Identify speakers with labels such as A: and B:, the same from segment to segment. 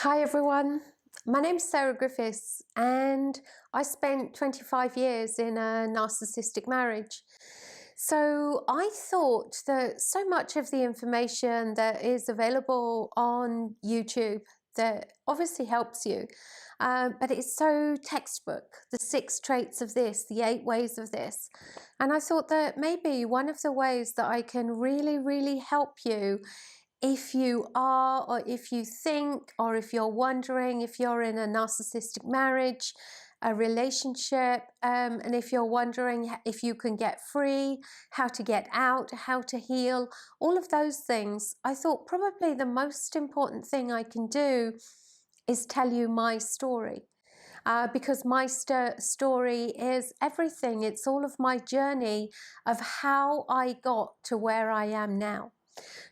A: Hi everyone, my name's Sarah Griffiths and I spent 25 years in a narcissistic marriage. So I thought that so much of the information that is available on YouTube that obviously helps you, but it's so textbook, the 6 traits of this, the 8 ways of this. And I thought that maybe one of the ways that I can really help you if you are, or if you think, or if you're wondering if you're in a narcissistic marriage, a relationship, and if you're wondering if you can get free, how to get out, how to heal, all of those things, I thought probably the most important thing I can do is tell you my story. Because my story is everything. It's all of my journey of how I got to where I am now.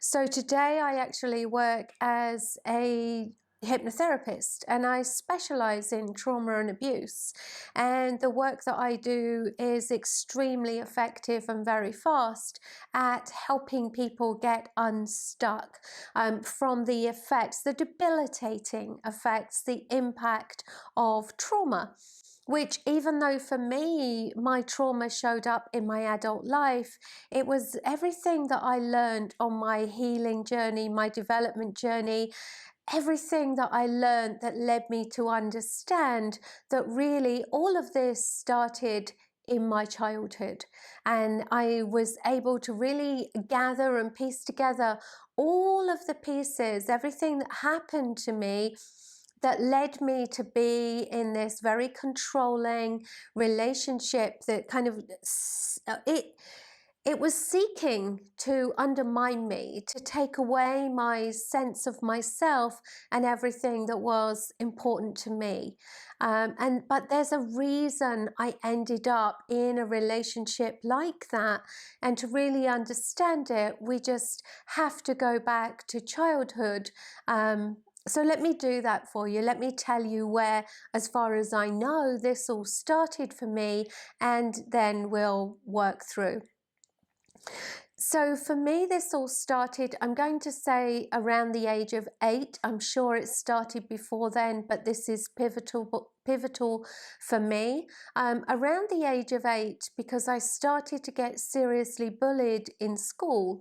A: So today I actually work as a hypnotherapist and I specialize in trauma and abuse, and the work that I do is extremely effective and very fast at helping people get unstuck from the effects, the debilitating effects, the impact of trauma. Which, even though for me, my trauma showed up in my adult life, it was everything that I learned on my healing journey, my development journey, everything that I learned that led me to understand that really all of this started in my childhood. And I was able to really gather and piece together all of the pieces, everything that happened to me that led me to be in this very controlling relationship that kind of, it was seeking to undermine me, to take away my sense of myself and everything that was important to me. But there's a reason I ended up in a relationship like that. And to really understand it, we just have to go back to childhood. So let me do that for you. Let me tell you where, as far as I know, this all started for me, and then we'll work through. So for me, this all started, I'm going to say around the age of 8. I'm sure it started before then, but this is pivotal for me. Around the age of 8, because I started to get seriously bullied in school.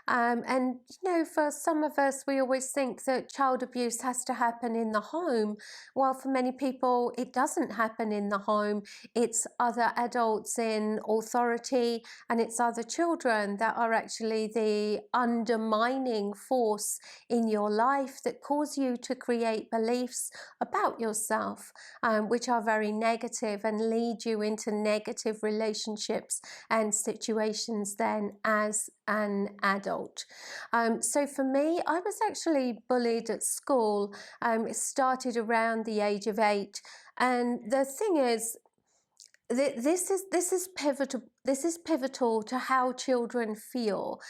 A: And, you know, for some of us, we always think that child abuse has to happen in the home. Well, for many people, it doesn't happen in the home. It's other adults in authority, and it's other children that are actually the undermining force in your life that cause you to create beliefs about yourself, which are very negative and lead you into negative relationships and situations then as an adult. So for me, I was actually bullied at school. It started around the age of 8, and the thing is, this is pivotal. This is pivotal to how children feel.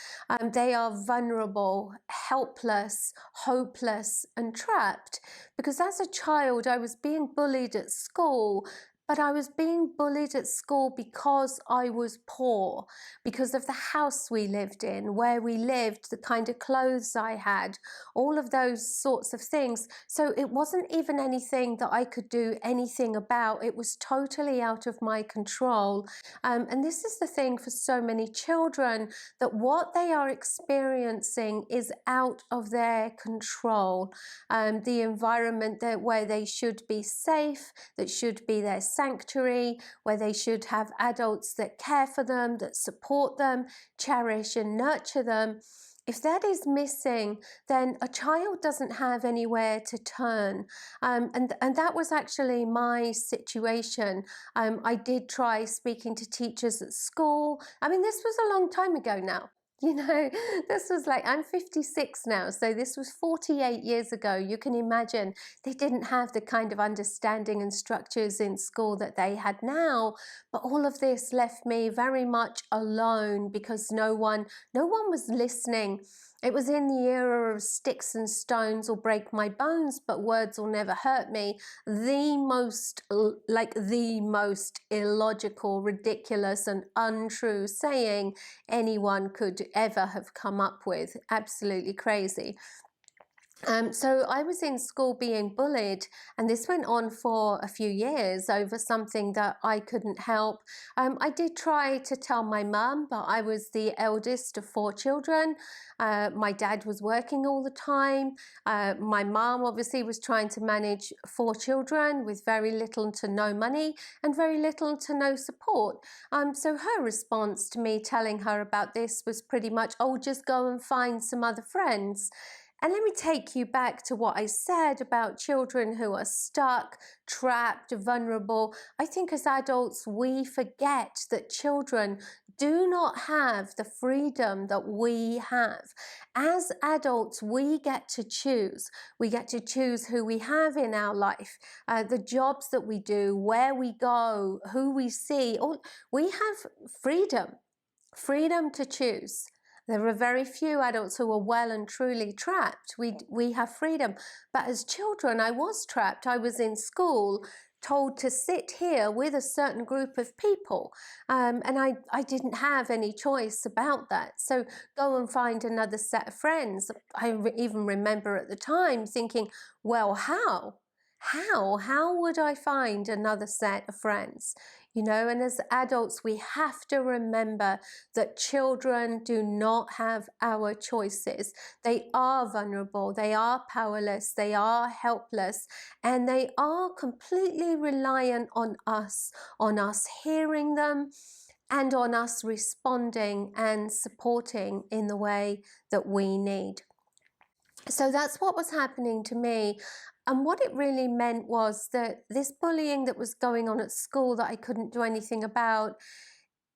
A: They are vulnerable, helpless, hopeless, and trapped. Because as a child, I was being bullied at school. But I was being bullied at school because I was poor, because of the house we lived in, where we lived, the kind of clothes I had, all of those sorts of things. So it wasn't even anything that I could do anything about. It was totally out of my control. And this is the thing for so many children, that what they are experiencing is out of their control. The environment where they should be safe, that should be their sanctuary, where they should have adults that care for them, that support them, cherish and nurture them. If that is missing, then a child doesn't have anywhere to turn. And that was actually my situation. I did try speaking to teachers at school. I mean, this was a long time ago now. You know, this was like, I'm 56 now, so this was 48 years ago. You can imagine they didn't have the kind of understanding and structures in school that they had now. But all of this left me very much alone, because no one was listening. It was in the era of sticks and stones will break my bones, but words will never hurt me. The most illogical, ridiculous and untrue saying anyone could ever have come up with. Absolutely crazy. So I was in school being bullied, and this went on for a few years over something that I couldn't help. I did try to tell my mum, but I was the eldest of 4 children. My dad was working all the time. My mum obviously was trying to manage 4 children with very little to no money and very little to no support. So her response to me telling her about this was pretty much, oh, just go and find some other friends. And let me take you back to what I said about children who are stuck, trapped, vulnerable. I think as adults, we forget that children do not have the freedom that we have. As adults, we get to choose. We get to choose who we have in our life, the jobs that we do, where we go, who we see. We have freedom to choose. There are very few adults who are well and truly trapped. We have freedom. But as children, I was trapped. I was in school, told to sit here with a certain group of people. And I didn't have any choice about that. So go and find another set of friends. I even remember at the time thinking, well, how? How would I find another set of friends? And as adults, we have to remember that children do not have our choices. They are vulnerable, they are powerless, they are helpless, and they are completely reliant on us hearing them, and on us responding and supporting in the way that we need. So that's what was happening to me. And what it really meant was that this bullying that was going on at school that I couldn't do anything about,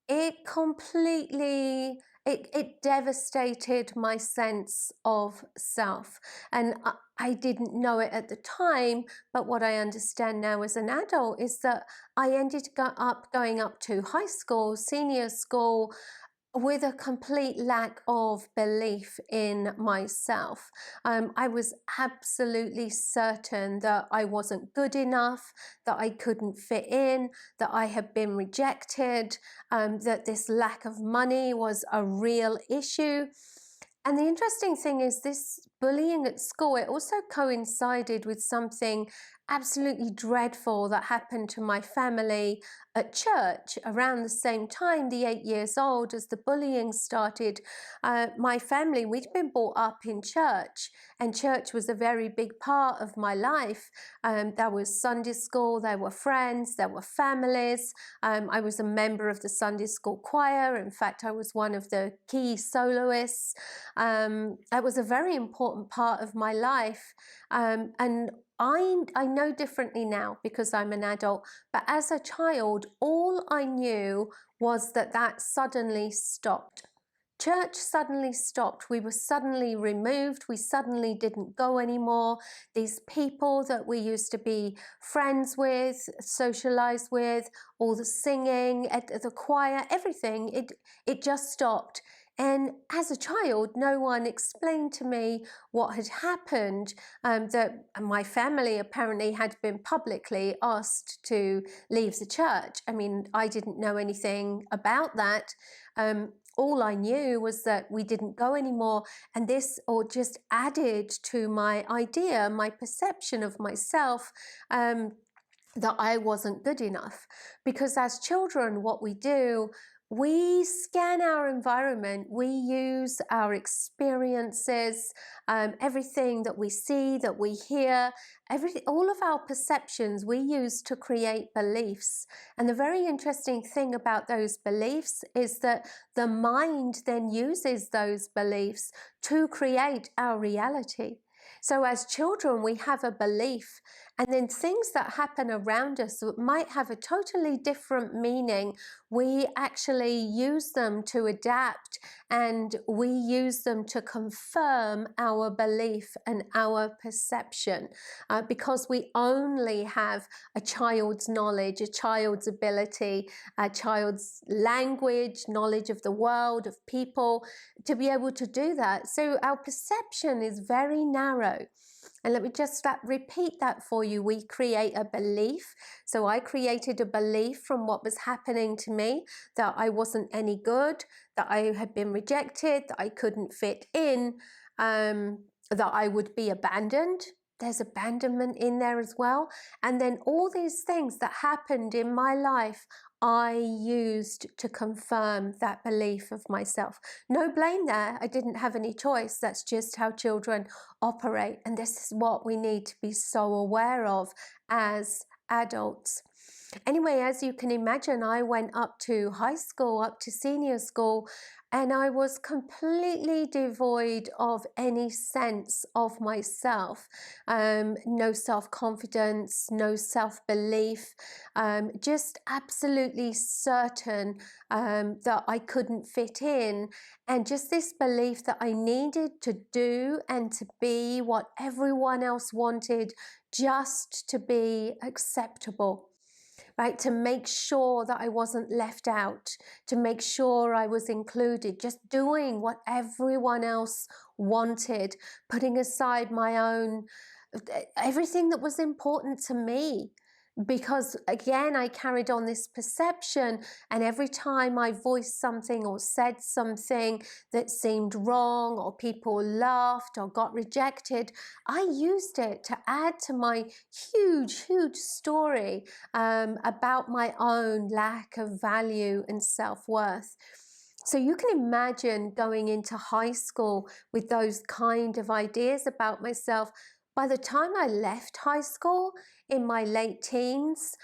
A: it completely, it devastated my sense of self. And I didn't know it at the time, but what I understand now as an adult is that I ended up going up to high school, senior school, with a complete lack of belief in myself. I was absolutely certain that I wasn't good enough, that I couldn't fit in, that I had been rejected, that this lack of money was a real issue. And the interesting thing is this bullying at school, it also coincided with something absolutely dreadful that happened to my family at church around the same time, the 8 years old, as the bullying started. My family, we'd been brought up in church, and church was a very big part of my life. There was Sunday school, there were friends, there were families. I was a member of the Sunday school choir. In fact, I was one of the key soloists. That was a very important part of my life. And I know differently now because I'm an adult, but as a child, all I knew was that suddenly stopped. Church suddenly stopped. We were suddenly removed. We suddenly didn't go anymore. These people that we used to be friends with, socialize with, all the singing, the choir, everything, it just stopped. And as a child, no one explained to me what had happened, that my family apparently had been publicly asked to leave the church. I mean, I didn't know anything about that. All I knew was that we didn't go anymore, and this or just added to my idea, my perception of myself, that I wasn't good enough. Because as children, what we do, we scan our environment, we use our experiences, everything that we see, that we hear, all of our perceptions we use to create beliefs. And the very interesting thing about those beliefs is that the mind then uses those beliefs to create our reality. So as children, we have a belief, and then things that happen around us that might have a totally different meaning, we actually use them to adapt, and we use them to confirm our belief and our perception, because we only have a child's knowledge, a child's ability, a child's language, knowledge of the world, of people, to be able to do that. So our perception is very narrow. And let me just repeat that for you. We create a belief. So I created a belief from what was happening to me, that I wasn't any good, that I had been rejected, that I couldn't fit in. that I would be abandoned. There's abandonment in there as well. And then all these things that happened in my life, I used to confirm that belief of myself. No blame there. I didn't have any choice. That's just how children operate. And this is what we need to be so aware of as adults. Anyway, as you can imagine, I went up to high school, up to senior school, and I was completely devoid of any sense of myself. No self-confidence, no self-belief, just absolutely certain that I couldn't fit in, and just this belief that I needed to do and to be what everyone else wanted just to be acceptable. Right, to make sure that I wasn't left out, to make sure I was included, just doing what everyone else wanted, putting aside my own, everything that was important to me. Because again, I carried on this perception, and every time I voiced something or said something that seemed wrong, or people laughed or got rejected, I used it to add to my huge story about my own lack of value and self-worth. So you can imagine going into high school with those kind of ideas about myself. By the time I left high school in my late teens,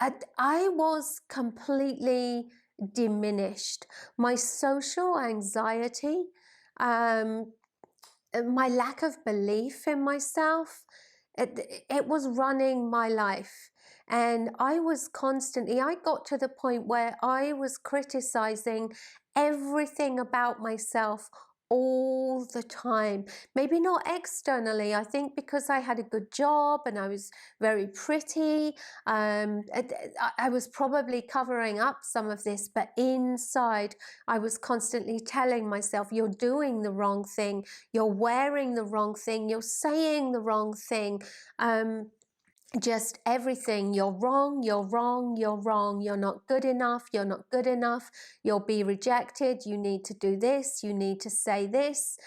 A: I was completely diminished. My social anxiety, my lack of belief in myself, it was running my life. And I got to the point where I was criticizing everything about myself all the time. Maybe not externally. I think because I had a good job and I was very pretty, I was probably covering up some of this, but inside I was constantly telling myself, you're doing the wrong thing, you're wearing the wrong thing, you're saying the wrong thing. Just everything. You're wrong, you're wrong, you're wrong, you're not good enough, you're not good enough, you'll be rejected, you need to do this, you need to say this,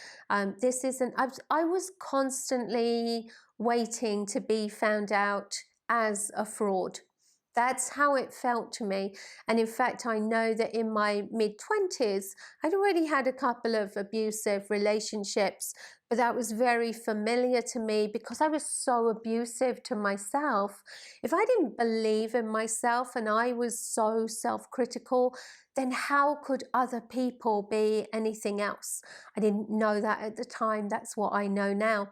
A: this isn't. I was constantly waiting to be found out as a fraud. That's how it felt to me. And in fact, I know that in my mid-20s, I'd already had a couple of abusive relationships, but that was very familiar to me because I was so abusive to myself. If I didn't believe in myself and I was so self-critical, then how could other people be anything else? I didn't know that at the time. That's what I know now.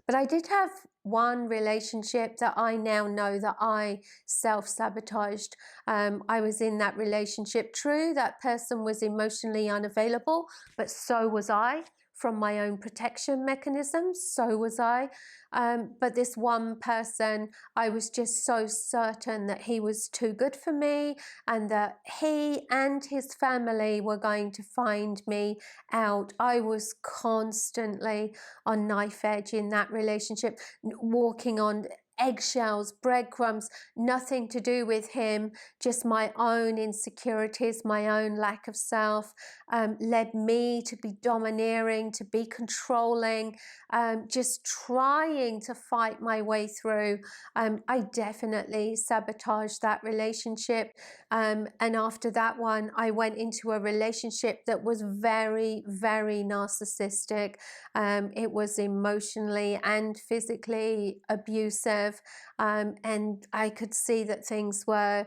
A: But I did have one relationship that I now know that I self-sabotaged. I was in that relationship. True, that person was emotionally unavailable, but so was I. From my own protection mechanisms, so was I. But this one person, I was just so certain that he was too good for me and that he and his family were going to find me out. I was constantly on knife edge in that relationship, walking on eggshells, breadcrumbs, nothing to do with him, just my own insecurities, my own lack of self, led me to be domineering, to be controlling, just trying to fight my way through. I definitely sabotaged that relationship. And after that one, I went into a relationship that was very narcissistic. It was emotionally and physically abusive. And I could see that things were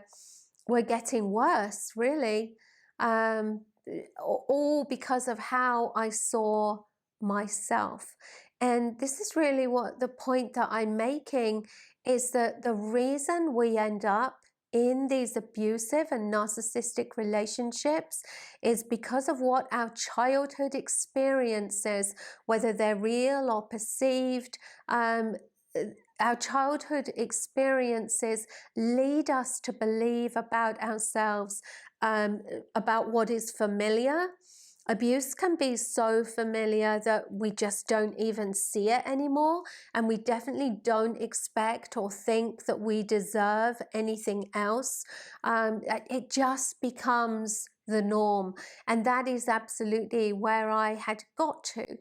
A: getting worse, really, all because of how I saw myself. And this is really what the point that I'm making is, that the reason we end up in these abusive and narcissistic relationships is because of what our childhood experiences, whether they're real or perceived. Our childhood experiences lead us to believe about ourselves, about what is familiar. Abuse can be so familiar that we just don't even see it anymore, and we definitely don't expect or think that we deserve anything else. It just becomes the norm, and that is absolutely where I had got to.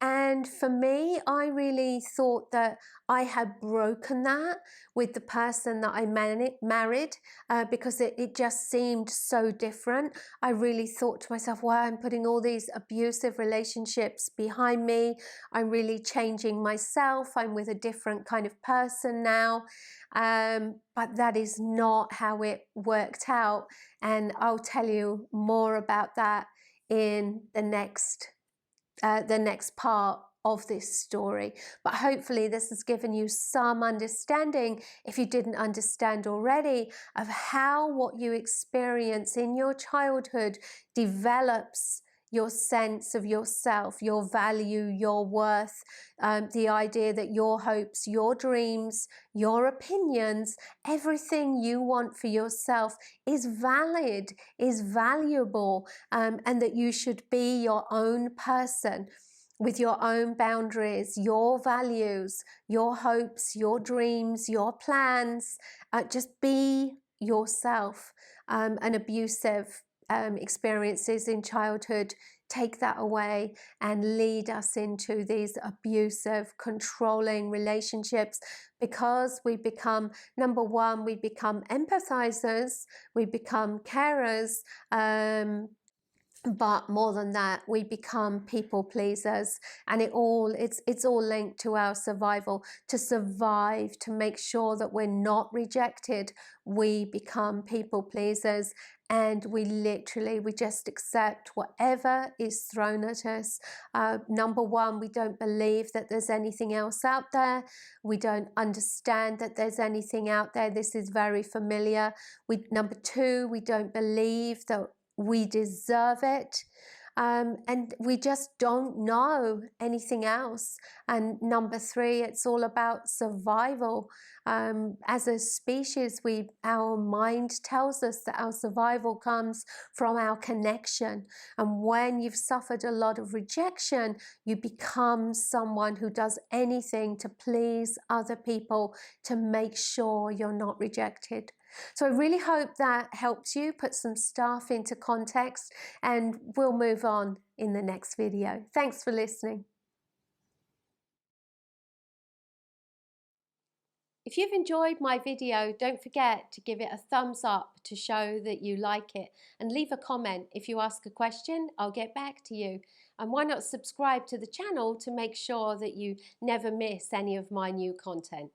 A: And for me, I really thought that I had broken that with the person that I married because it just seemed so different. I really thought to myself, wow, I'm putting all these abusive relationships behind me. I'm really changing myself. I'm with a different kind of person now. But that is not how it worked out. And I'll tell you more about that in the next part of this story. But hopefully this has given you some understanding, if you didn't understand already, of how what you experience in your childhood develops your sense of yourself, your value, your worth, the idea that your hopes, your dreams, your opinions, everything you want for yourself is valid, is valuable, and that you should be your own person with your own boundaries, your values, your hopes, your dreams, your plans. Just be yourself. And abusive experiences in childhood take that away and lead us into these abusive, controlling relationships, because we become, number one, we become empathizers, we become carers, but more than that, we become people pleasers, and it's all linked to our survival. To survive, to make sure that we're not rejected, we become people pleasers, and we just accept whatever is thrown at us. Number one, we don't believe that there's anything else out there. We don't understand that there's anything out there. This is very familiar. Number two, we don't believe that we deserve it, and we just don't know anything else. And number three, it's all about survival. As a species, our mind tells us that our survival comes from our connection, and when you've suffered a lot of rejection, you become someone who does anything to please other people to make sure you're not rejected. So I really hope that helps you put some stuff into context, and we'll move on in the next video. Thanks for listening. If you've enjoyed my video, don't forget to give it a thumbs up to show that you like it, and leave a comment. If you ask a question, I'll get back to you. And why not subscribe to the channel to make sure that you never miss any of my new content.